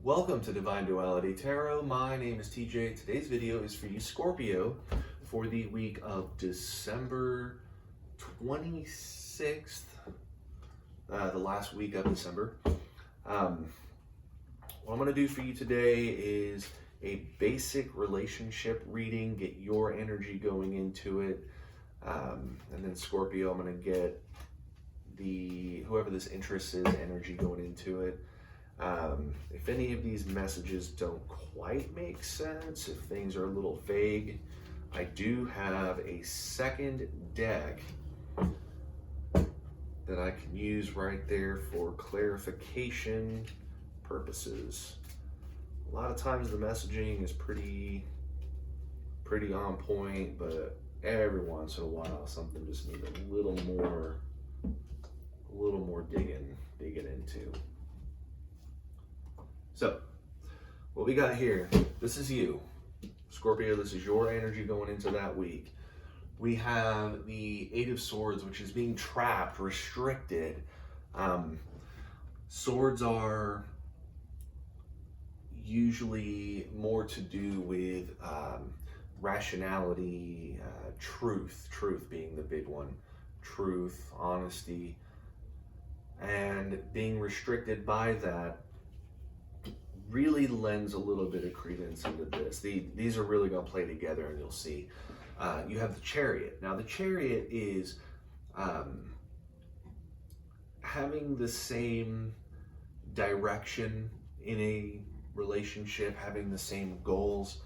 Welcome to Divine Duality Tarot. My name is TJ. Today's video is for you, Scorpio, for the week of December 26th, the last week of December. What I'm going to do for you today is a basic relationship reading, get your energy going into it, and then Scorpio, I'm going to get whoever this interest is, energy going into it. If any of these messages don't quite make sense, if things are a little vague, I do have a second deck that I can use right there for clarification purposes. A lot of times the messaging is pretty on point, but every once in a while something just needs a little more digging into. So, what we got here, this is you, Scorpio, this is your energy going into that week. We have the Eight of Swords, which is being trapped, restricted. Swords are usually more to do with rationality, truth being the big one, truth, honesty, and being restricted by that really lends a little bit of credence into this. These are really going to play together, and you'll see. You have the Chariot. Now, the Chariot is having the same direction in a relationship, having the same goals,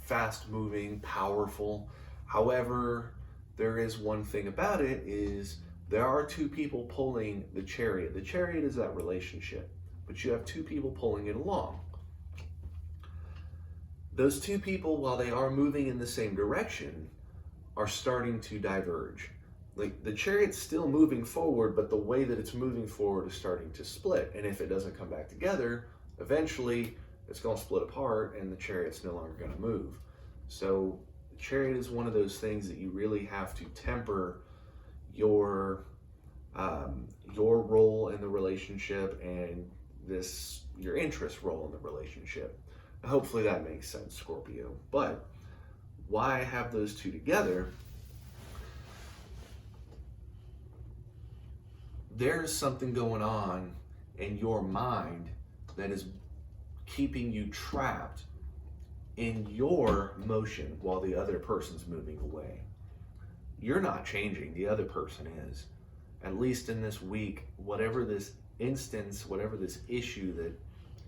fast-moving, powerful. However, there is one thing about it is there are two people pulling the Chariot. The Chariot is that relationship, but you have two people pulling it along. Those two people, while they are moving in the same direction, are starting to diverge. Like, the Chariot's still moving forward, but the way that it's moving forward is starting to split. And if it doesn't come back together, eventually it's going to split apart and the Chariot's no longer going to move. So the Chariot is one of those things that you really have to temper your role in the relationship and your interest role in the relationship. Hopefully that makes sense, Scorpio. But why I have those two together, there's something going on in your mind that is keeping you trapped in your motion while the other person's moving away. You're not changing, the other person is. At least in this week, whatever this instance, whatever this issue that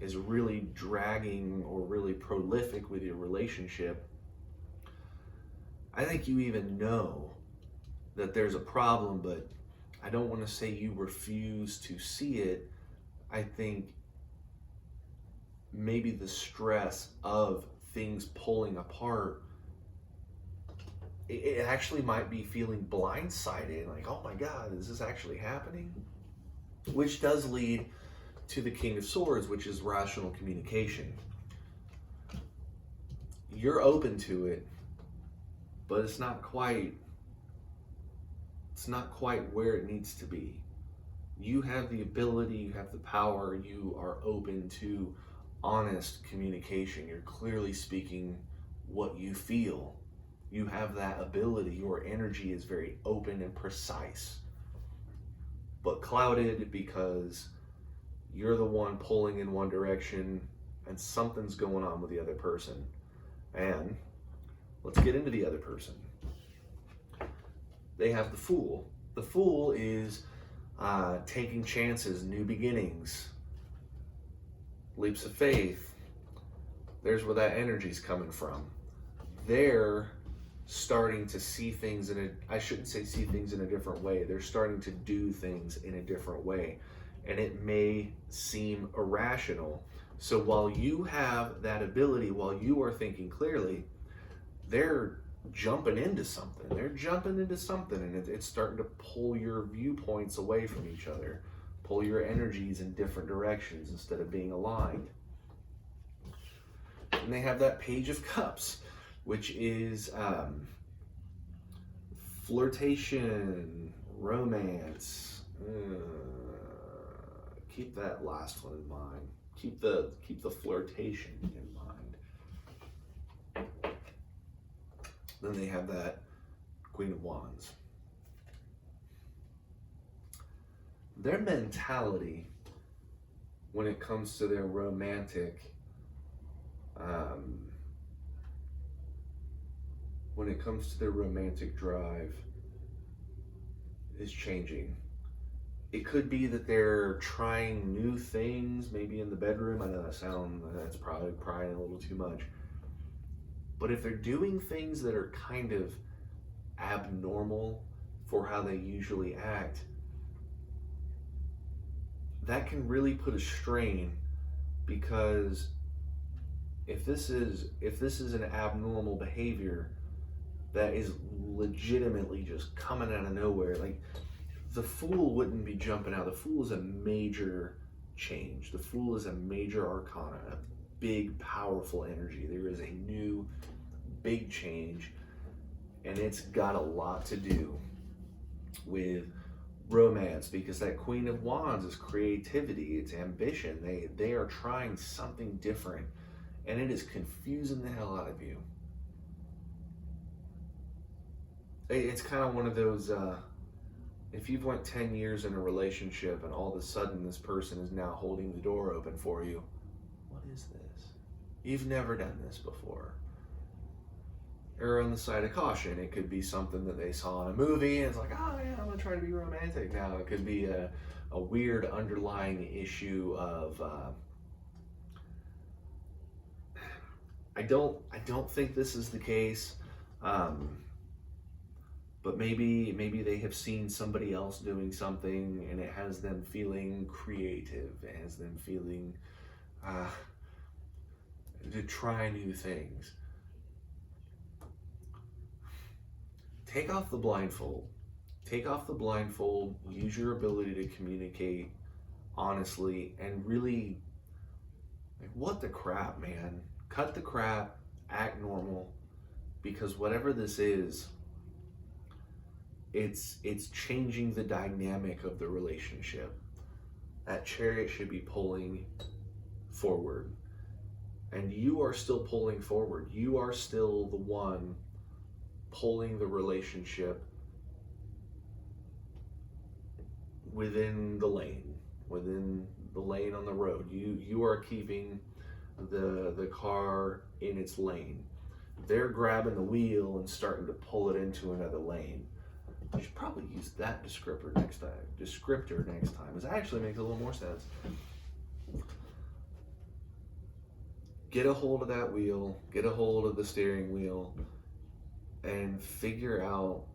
is really dragging or really prolific with your relationship, I think you even know that there's a problem, but I don't want to say you refuse to see it. I think maybe the stress of things pulling apart, it actually might be feeling blindsided, like, oh my God, is this actually happening? Which does lead to the King of Swords, which is rational communication. You're open to it, but it's not quite where it needs to be. You have the ability, you have the power, you are open to honest communication. You're clearly speaking what you feel. You have that ability. Your energy is very open and precise, but clouded because you're the one pulling in one direction and something's going on with the other person. And let's get into the other person. They have the Fool. The Fool is taking chances, new beginnings, leaps of faith. There's where that energy's coming from. They're starting to see things I shouldn't say see things in a different way. They're starting to do things in a different way. And it may seem irrational. So while you have that ability, while you are thinking clearly, they're jumping into something. And it's starting to pull your viewpoints away from each other, pull your energies in different directions instead of being aligned. And they have that Page of Cups, which is flirtation, romance. Keep that last one in mind. keep the flirtation in mind. Then they have that Queen of Wands. Their mentality when it comes to their romantic drive is changing. It could be that they're trying new things, maybe in the bedroom. I know that's probably prying a little too much. But if they're doing things that are kind of abnormal for how they usually act, that can really put a strain, because if this is an abnormal behavior that is legitimately just coming out of nowhere, like the Fool wouldn't be jumping out. The Fool is a major change. The Fool is a major arcana, a big, powerful energy. There is a new, big change, and it's got a lot to do with romance, because that Queen of Wands is creativity, it's ambition. They are trying something different, and it is confusing the hell out of you. It's kind of one of those, if you've went 10 years in a relationship and all of a sudden this person is now holding the door open for you, what is this? You've never done this before. Err on the side of caution. It could be something that they saw in a movie and it's like, oh yeah, I'm gonna try to be romantic now. It could be a weird underlying issue of I don't think this is the case, but maybe they have seen somebody else doing something and it has them feeling creative, it has them feeling to try new things. Take off the blindfold. Take off the blindfold, use your ability to communicate honestly, and really, like, what the crap, man? Cut the crap, act normal, because whatever this is, it's changing the dynamic of the relationship. That chariot should be pulling forward, and you are still pulling forward. You are still the one pulling the relationship within the lane on the road. You are keeping the car in its lane. They're grabbing the wheel and starting to pull it into another lane. I should probably use that descriptor next time. Because it actually makes a little more sense. Get a hold of that wheel, get a hold of the steering wheel, and figure out,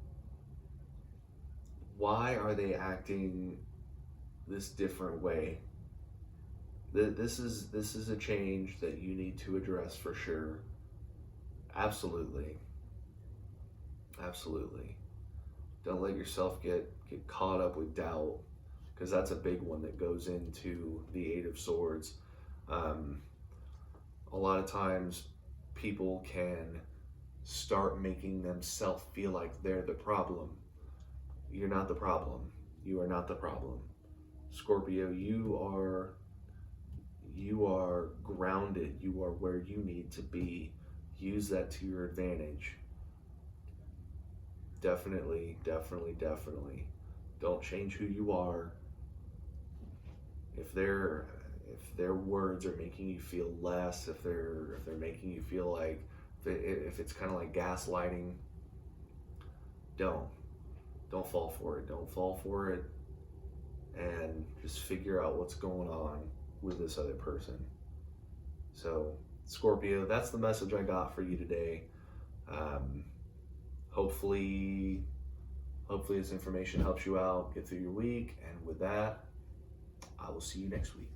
why are they acting this different way? This is a change that you need to address for sure. Absolutely. Don't let yourself get caught up with doubt, because that's a big one that goes into the Eight of Swords. A lot of times people can start making themselves feel like they're the problem. You're not the problem. You are not the problem. Scorpio, you are grounded. You are where you need to be. Use that to your advantage. Definitely. Don't change who you are. If their words are making you feel less, if they're making you feel like, if it's kind of like gaslighting, don't fall for it. Don't fall for it, and just figure out what's going on with this other person. So, Scorpio, that's the message I got for you today. Hopefully this information helps you out, get through your week, and with that, I will see you next week.